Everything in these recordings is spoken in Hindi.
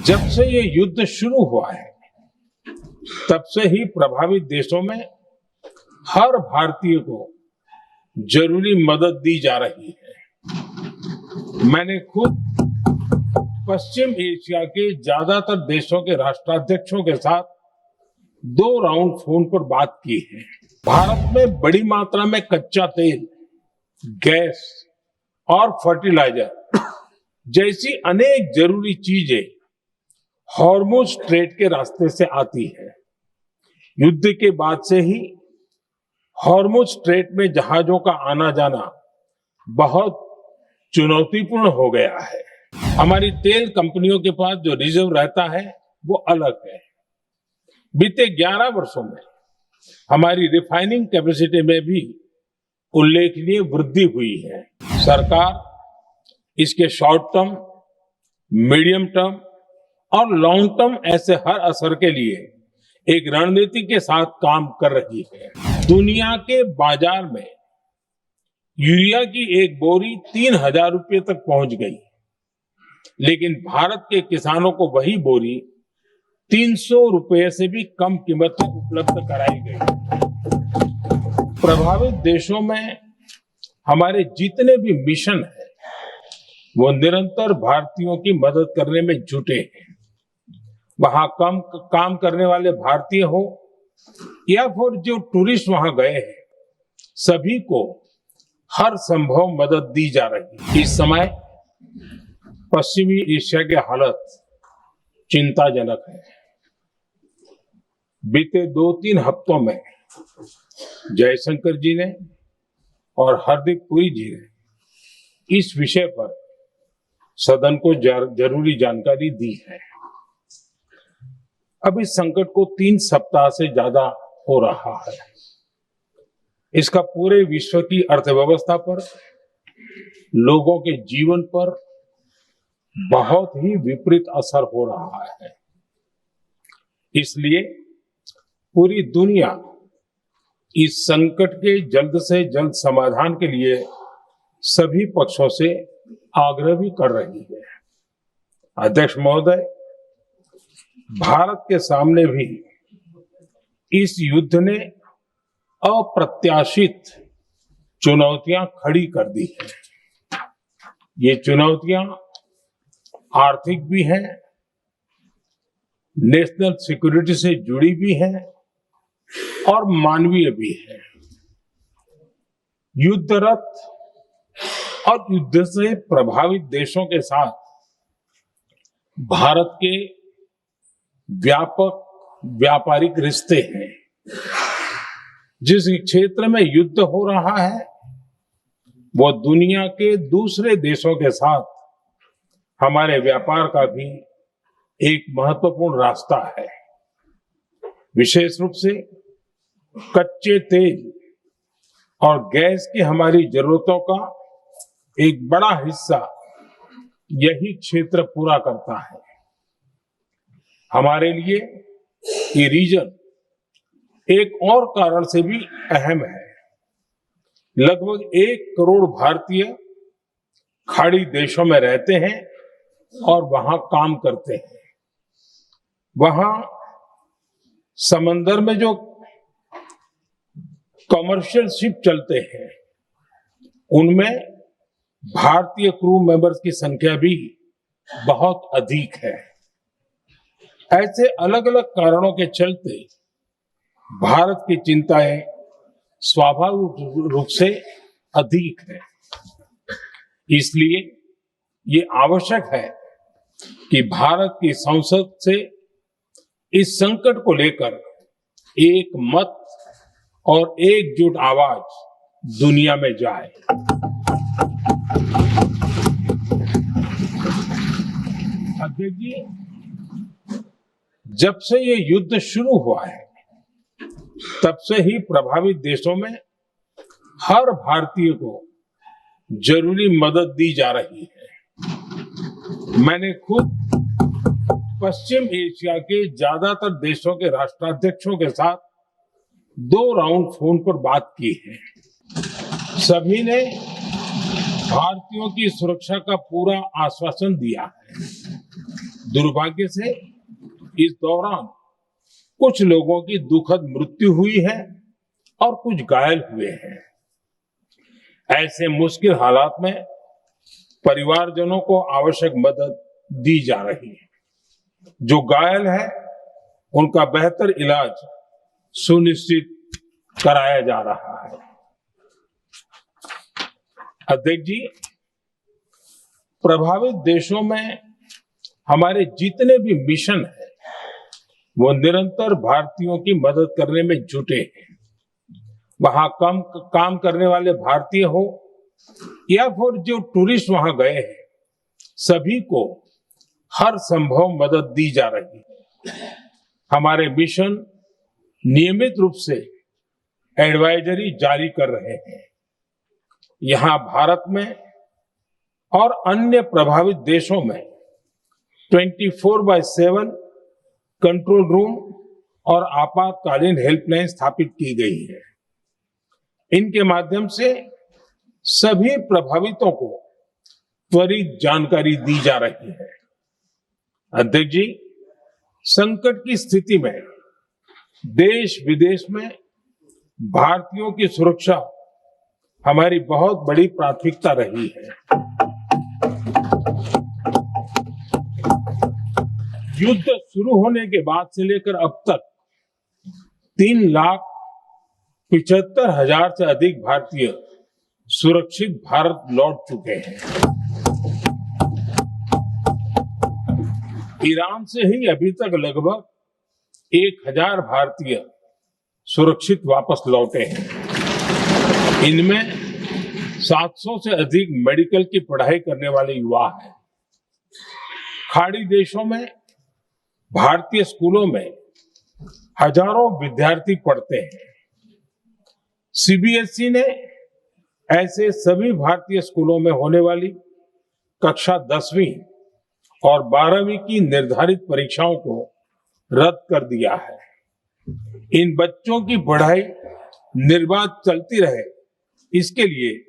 जब से ये युद्ध शुरू हुआ है तब से ही प्रभावित देशों में हर भारतीय को जरूरी मदद दी जा रही है। मैंने खुद पश्चिम एशिया के ज्यादातर देशों के राष्ट्राध्यक्षों के साथ 2 राउंड फोन पर बात की है। भारत में बड़ी मात्रा में कच्चा तेल, गैस और फर्टिलाइजर जैसी अनेक जरूरी चीजें हॉर्मुज स्ट्रेट के रास्ते से आती है। युद्ध के बाद से ही हॉर्मुज स्ट्रेट में जहाजों का आना जाना बहुत चुनौतीपूर्ण हो गया है। हमारी तेल कंपनियों के पास जो रिजर्व रहता है वो अलग है। बीते 11 वर्षों में हमारी रिफाइनिंग कैपेसिटी में भी उल्लेखनीय वृद्धि हुई है। सरकार इसके शॉर्ट टर्म, मीडियम टर्म और लॉन्ग टर्म ऐसे हर असर के लिए एक रणनीति के साथ काम कर रही है। दुनिया के बाजार में यूरिया की एक बोरी 3,000 रुपये तक पहुंच गई, लेकिन भारत के किसानों को वही बोरी 300 रुपये से भी कम कीमत पर उपलब्ध कराई गई। प्रभावित देशों में हमारे जितने भी मिशन हैं, वो निरंतर भारतीयों की मदद करने में जुटे हैं। वहां काम करने वाले भारतीय हो या फिर जो टूरिस्ट वहां गए हैं, सभी को हर संभव मदद दी जा रही है। इस समय पश्चिमी एशिया की हालत चिंताजनक है। बीते 2-3 हफ्तों में जयशंकर जी ने और हार्दिक पुरी जी ने इस विषय पर सदन को जरूरी जानकारी दी है। अब इस संकट को 3 सप्ताह से ज्यादा हो रहा है। इसका पूरे विश्व की अर्थव्यवस्था पर, लोगों के जीवन पर बहुत ही विपरीत असर हो रहा है। इसलिए पूरी दुनिया इस संकट के जल्द से जल्द समाधान के लिए सभी पक्षों से आग्रह भी कर रही है। अध्यक्ष महोदय, भारत के सामने भी इस युद्ध ने अप्रत्याशित चुनौतियां खड़ी कर दी हैं। ये चुनौतियां आर्थिक भी हैं, नेशनल सिक्योरिटी से जुड़ी भी हैं और मानवीय भी हैं। युद्धरत और युद्ध से प्रभावित देशों के साथ भारत के व्यापक व्यापारिक रिश्ते हैं। जिस क्षेत्र में युद्ध हो रहा है, वो दुनिया के दूसरे देशों के साथ हमारे व्यापार का भी एक महत्वपूर्ण रास्ता है। विशेष रूप से कच्चे तेल और गैस की हमारी जरूरतों का एक बड़ा हिस्सा यही क्षेत्र पूरा करता है। हमारे लिए ये रीजन एक और कारण से भी अहम है। लगभग 1 करोड़ भारतीय खाड़ी देशों में रहते हैं और वहां काम करते हैं। वहां समंदर में जो कमर्शियल शिप चलते हैं, उनमें भारतीय क्रू मेंबर्स की संख्या भी बहुत अधिक है। ऐसे अलग अलग कारणों के चलते भारत की चिंताएं स्वाभाविक रूप से अधिक है। इसलिए ये आवश्यक है कि भारत की संसद से इस संकट को लेकर एक मत और एकजुट आवाज दुनिया में जाए। अध्यक्ष जी, जब से ये युद्ध शुरू हुआ है तब से ही प्रभावित देशों में हर भारतीय को जरूरी मदद दी जा रही है। मैंने खुद पश्चिम एशिया के ज्यादातर देशों के राष्ट्राध्यक्षों के साथ 2 राउंड फोन पर बात की है। सभी ने भारतीयों की सुरक्षा का पूरा आश्वासन दिया है। दुर्भाग्य से इस दौरान कुछ लोगों की दुखद मृत्यु हुई है और कुछ घायल हुए हैं। ऐसे मुश्किल हालात में परिवारजनों को आवश्यक मदद दी जा रही है। जो घायल है उनका बेहतर इलाज सुनिश्चित कराया जा रहा है। अध्यक्ष जी, प्रभावित देशों में हमारे जितने भी मिशन हैं, वो निरंतर भारतीयों की मदद करने में जुटे हैं। वहां काम करने वाले भारतीय हो या फिर जो टूरिस्ट वहां गए हैं, सभी को हर संभव मदद दी जा रही है। हमारे मिशन नियमित रूप से एडवाइजरी जारी कर रहे हैं। यहां भारत में और अन्य प्रभावित देशों में 24/7 कंट्रोल रूम और आपातकालीन हेल्पलाइन स्थापित की गई है। इनके माध्यम से सभी प्रभावितों को त्वरित जानकारी दी जा रही है। अध्यक्ष जी, संकट की स्थिति में देश विदेश में भारतीयों की सुरक्षा हमारी बहुत बड़ी प्राथमिकता रही है। युद्ध शुरू होने के बाद से लेकर अब तक 3,75,000 से अधिक भारतीय सुरक्षित भारत लौट चुके हैं। ईरान से ही अभी तक लगभग 1,000 भारतीय सुरक्षित वापस लौटे हैं। इनमें 700 से अधिक मेडिकल की पढ़ाई करने वाले युवा हैं। खाड़ी देशों में भारतीय स्कूलों में हजारों विद्यार्थी पढ़ते हैं। सीबीएसई ने ऐसे सभी भारतीय स्कूलों में होने वाली कक्षा 10वीं और 12वीं की निर्धारित परीक्षाओं को रद्द कर दिया है। इन बच्चों की पढ़ाई निर्बाध चलती रहे, इसके लिए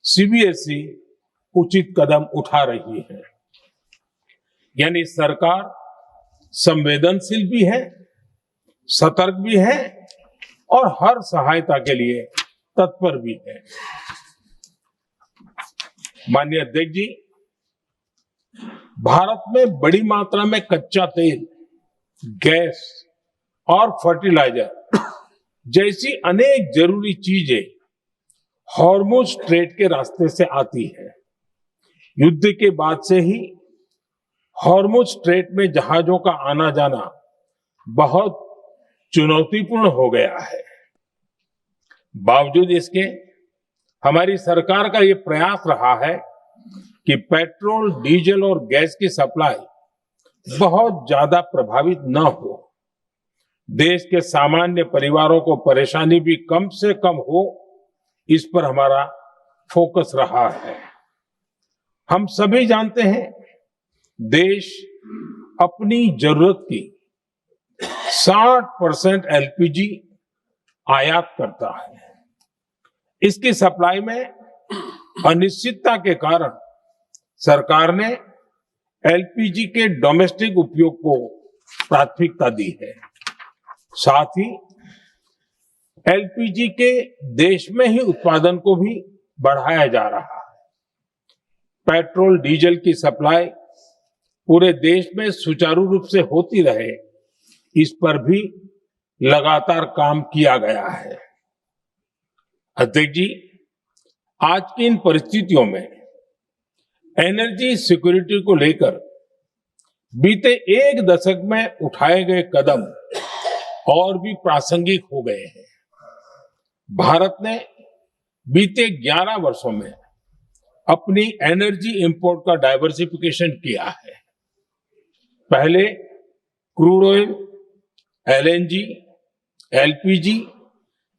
सीबीएसई उचित कदम उठा रही है। यानी सरकार संवेदनशील भी है, सतर्क भी है और हर सहायता के लिए तत्पर भी है। माननीय अध्यक्ष जी, भारत में बड़ी मात्रा में कच्चा तेल, गैस और फर्टिलाइजर जैसी अनेक जरूरी चीजें हॉर्मुज स्ट्रेट के रास्ते से आती है। युद्ध के बाद से ही हॉर्मुज स्ट्रेट में जहाजों का आना जाना बहुत चुनौतीपूर्ण हो गया है। बावजूद इसके हमारी सरकार का ये प्रयास रहा है कि पेट्रोल, डीजल और गैस की सप्लाई बहुत ज्यादा प्रभावित न हो। देश के सामान्य परिवारों को परेशानी भी कम से कम हो, इस पर हमारा फोकस रहा है। हम सभी जानते हैं, देश अपनी जरूरत की 60% एलपीजी आयात करता है। इसकी सप्लाई में अनिश्चितता के कारण सरकार ने एलपीजी के डोमेस्टिक उपयोग को प्राथमिकता दी है। साथ ही एलपीजी के देश में ही उत्पादन को भी बढ़ाया जा रहा है। पेट्रोल, डीजल की सप्लाई पूरे देश में सुचारू रूप से होती रहे, इस पर भी लगातार काम किया गया है। अध्यक्ष जी, आज की इन परिस्थितियों में एनर्जी सिक्योरिटी को लेकर बीते एक दशक में उठाए गए कदम और भी प्रासंगिक हो गए हैं। भारत ने बीते 11 वर्षों में अपनी एनर्जी इंपोर्ट का डाइवर्सिफिकेशन किया है। पहले क्रूड ऑयल, एलएनजी, एलपीजी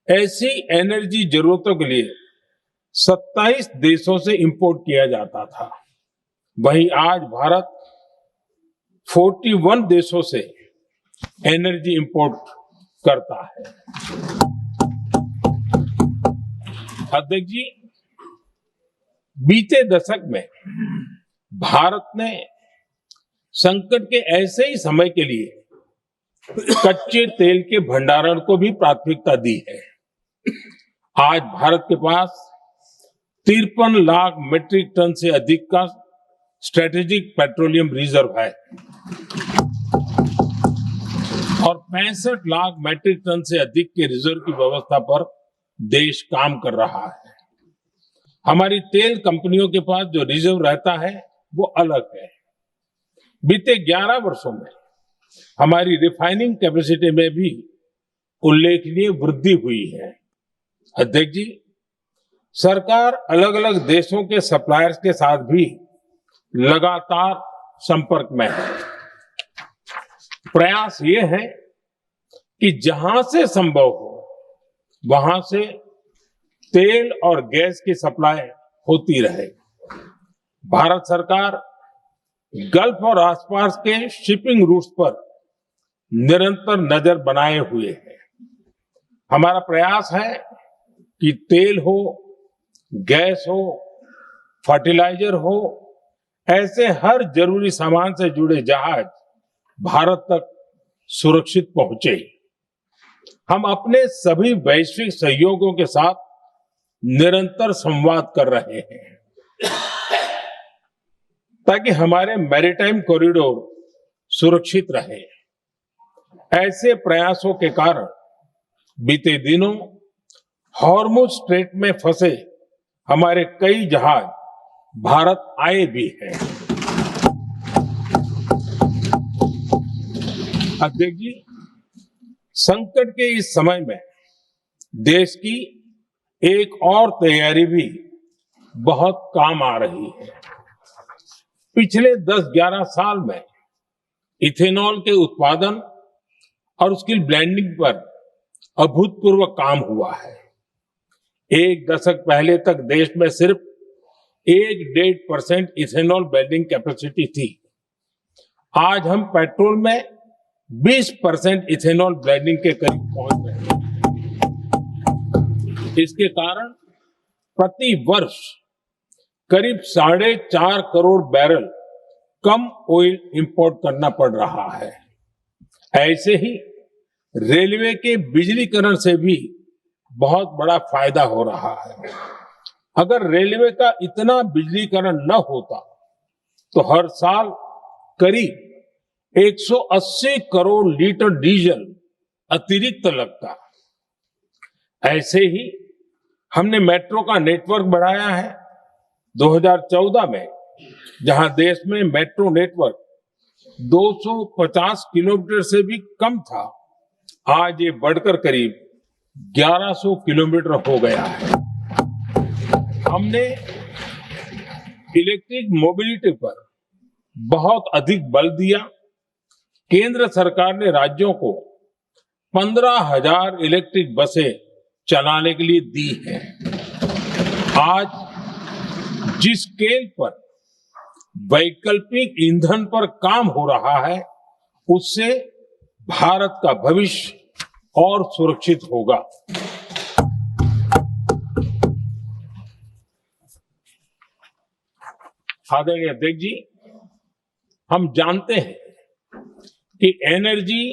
ऐसी एनर्जी जरूरतों के लिए 27 देशों से इंपोर्ट किया जाता था। वहीं आज भारत 41 देशों से एनर्जी इंपोर्ट करता है। अध्यक्ष जी, बीते दशक में भारत ने संकट के ऐसे ही समय के लिए कच्चे तेल के भंडारण को भी प्राथमिकता दी है। आज भारत के पास 53 लाख मीट्रिक टन से अधिक का स्ट्रेटेजिक पेट्रोलियम रिजर्व है और 65 लाख मीट्रिक टन से अधिक के रिजर्व की व्यवस्था पर देश काम कर रहा है। हमारी तेल कंपनियों के पास जो रिजर्व रहता है वो अलग है। बीते 11 वर्षों में हमारी रिफाइनिंग कैपेसिटी में भी उल्लेखनीय वृद्धि हुई है। अध्यक्ष जी, सरकार अलग अलग देशों के सप्लायर्स के साथ भी लगातार संपर्क में है। प्रयास ये है कि जहां से संभव हो वहां से तेल और गैस की सप्लाई होती रहे। भारत सरकार गल्फ और आसपास के शिपिंग रूट्स पर निरंतर नजर बनाए हुए है। हमारा प्रयास है कि तेल हो, गैस हो, फर्टिलाइजर हो, ऐसे हर जरूरी सामान से जुड़े जहाज भारत तक सुरक्षित पहुंचे। हम अपने सभी वैश्विक सहयोगियों के साथ निरंतर संवाद कर रहे हैं ताकि हमारे मैरीटाइम कॉरिडोर सुरक्षित रहे। ऐसे प्रयासों के कारण बीते दिनों हॉर्मुज स्ट्रेट में फंसे हमारे कई जहाज भारत आए भी हैं। अध्यक्ष जी, संकट के इस समय में देश की एक और तैयारी भी बहुत काम आ रही है। पिछले 10-11 साल में इथेनॉल के उत्पादन और उसकी ब्लेंडिंग पर अभूतपूर्व काम हुआ है। एक दशक पहले तक देश में सिर्फ 1-1.5% इथेनॉल ब्लेंडिंग कैपेसिटी थी। आज हम पेट्रोल में 20% इथेनॉल ब्लेंडिंग के करीब पहुंच रहे हैं। इसके कारण प्रति वर्ष करीब 4.5 करोड़ बैरल कम ऑयल इंपोर्ट करना पड़ रहा है। ऐसे ही रेलवे के बिजलीकरण से भी बहुत बड़ा फायदा हो रहा है। अगर रेलवे का इतना बिजलीकरण न होता तो हर साल करीब 180 करोड़ लीटर डीजल अतिरिक्त लगता। ऐसे ही हमने मेट्रो का नेटवर्क बढ़ाया है। 2014 में जहां देश में मेट्रो नेटवर्क 250 किलोमीटर से भी कम था, आज ये बढ़कर करीब 1100 किलोमीटर हो गया है। हमने इलेक्ट्रिक मोबिलिटी पर बहुत अधिक बल दिया। केंद्र सरकार ने राज्यों को 15,000 इलेक्ट्रिक बसें चलाने के लिए दी है। आज जिस स्केल पर वैकल्पिक ईंधन पर काम हो रहा है, उससे भारत का भविष्य और सुरक्षित होगा। आदरणीय अध्यक्ष जी, हम जानते हैं कि एनर्जी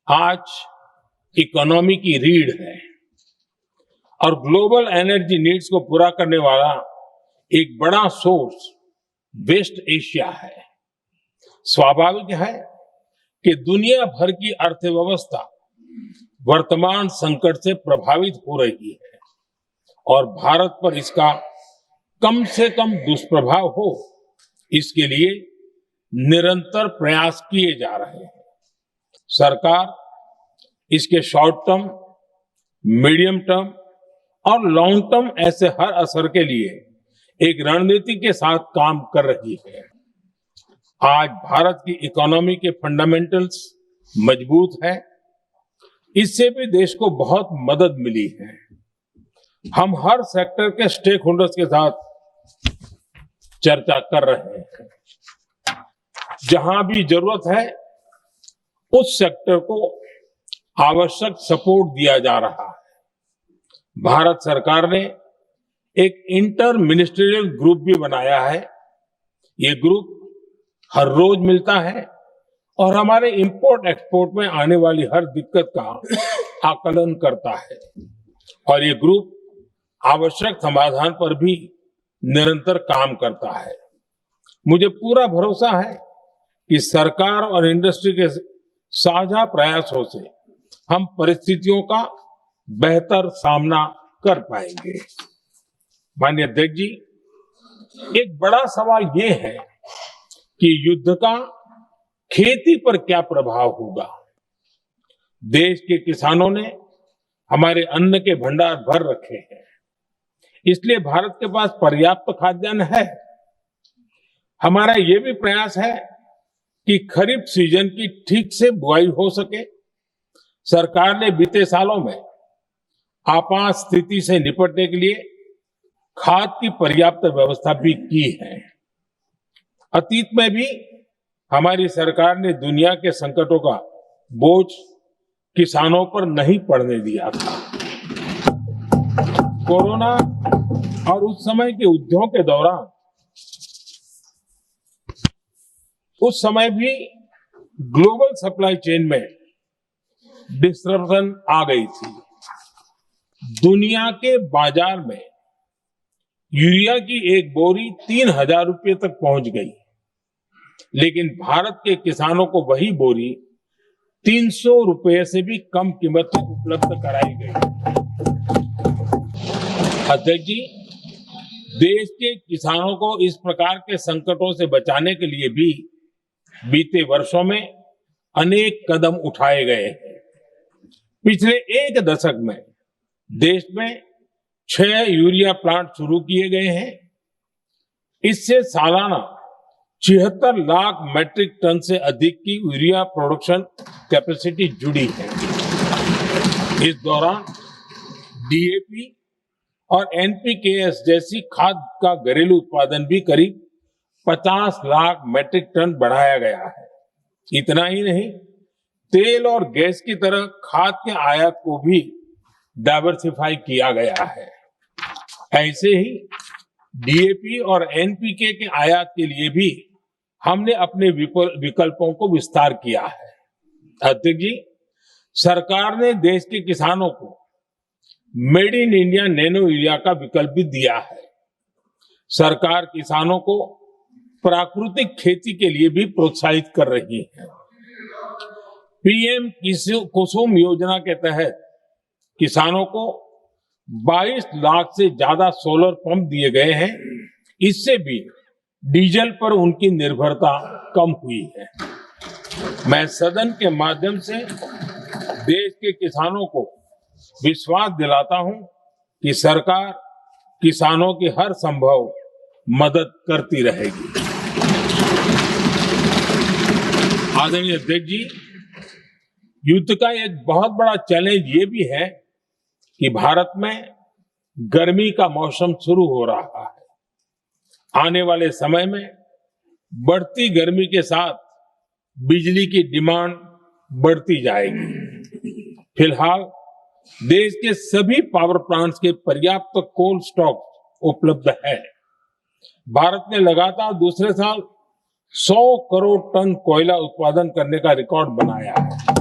आज इकोनॉमी की रीढ़ है और ग्लोबल एनर्जी नीड्स को पूरा करने वाला एक बड़ा सोर्स वेस्ट एशिया है। स्वाभाविक है कि दुनिया भर की अर्थव्यवस्था वर्तमान संकट से प्रभावित हो रही है और भारत पर इसका कम से कम दुष्प्रभाव हो, इसके लिए निरंतर प्रयास किए जा रहे हैं। सरकार इसके शॉर्ट टर्म, मीडियम टर्म और लॉन्ग टर्म ऐसे हर असर के लिए एक रणनीति के साथ काम कर रही है। आज भारत की इकोनॉमी के फंडामेंटल्स मजबूत है। इससे भी देश को बहुत मदद मिली है। हम हर सेक्टर के स्टेक होल्डर्स के साथ चर्चा कर रहे हैं। जहां भी जरूरत है उस सेक्टर को आवश्यक सपोर्ट दिया जा रहा है। भारत सरकार ने एक इंटर मिनिस्ट्रियल ग्रुप भी बनाया है। ये ग्रुप हर रोज मिलता है और हमारे इंपोर्ट एक्सपोर्ट में आने वाली हर दिक्कत का आकलन करता है और ये ग्रुप आवश्यक समाधान पर भी निरंतर काम करता है। मुझे पूरा भरोसा है कि सरकार और इंडस्ट्री के साझा प्रयासों से हम परिस्थितियों का बेहतर सामना कर पाएंगे। माननीय अध्यक्ष जी, एक बड़ा सवाल ये है कि युद्ध का खेती पर क्या प्रभाव होगा। देश के किसानों ने हमारे अन्न के भंडार भर रखे हैं, इसलिए भारत के पास पर्याप्त खाद्यान्न है। हमारा ये भी प्रयास है कि खरीफ सीजन की ठीक से बुआई हो सके। सरकार ने बीते सालों में आपात स्थिति से निपटने के लिए खाद की पर्याप्त व्यवस्था भी की है। अतीत में भी हमारी सरकार ने दुनिया के संकटों का बोझ किसानों पर नहीं पड़ने दिया था। कोरोना और उस समय के युद्धों के दौरान उस समय भी ग्लोबल सप्लाई चेन में डिस्ट्रप्शन आ गई थी। दुनिया के बाजार में यूरिया की एक बोरी 3,000 रुपये तक पहुंच गई, लेकिन भारत के किसानों को वही बोरी 300 रुपये से भी कम कीमत में उपलब्ध कराई गई। अध्यक्ष जी, देश के किसानों को इस प्रकार के संकटों से बचाने के लिए भी बीते वर्षों में अनेक कदम उठाए गए हैं। पिछले एक दशक में देश में 6 यूरिया प्लांट शुरू किए गए हैं। इससे सालाना 76 लाख मैट्रिक टन से अधिक की यूरिया प्रोडक्शन कैपेसिटी जुड़ी है। इस दौरान डीएपी और एनपीकेएस जैसी खाद का घरेलू उत्पादन भी करीब 50 लाख मैट्रिक टन बढ़ाया गया है। इतना ही नहीं, तेल और गैस की तरह खाद के आयात को भी डाइवर्सिफाई किया गया है। ऐसे ही डीएपी और एनपीके के आयात के लिए भी हमने अपने विकल्पों को विस्तार किया है। अध्यक्ष जी, सरकार ने देश के किसानों को made in India nano urea का विकल्प भी दिया है। सरकार किसानों को प्राकृतिक खेती के लिए भी प्रोत्साहित कर रही है। पीएम कुसुम योजना के तहत किसानों को 22 लाख से ज्यादा सोलर पंप दिए गए हैं। इससे भी डीजल पर उनकी निर्भरता कम हुई है। मैं सदन के माध्यम से देश के किसानों को विश्वास दिलाता हूं कि सरकार किसानों की हर संभव मदद करती रहेगी। आदरणीय अध्यक्ष जी, युद्ध का एक बहुत बड़ा चैलेंज ये भी है कि भारत में गर्मी का मौसम शुरू हो रहा है। आने वाले समय में बढ़ती गर्मी के साथ बिजली की डिमांड बढ़ती जाएगी। फिलहाल देश के सभी पावर प्लांट्स के पर्याप्त कोल स्टॉक उपलब्ध है। भारत ने लगातार दूसरे साल 100 करोड़ टन कोयला उत्पादन करने का रिकॉर्ड बनाया है।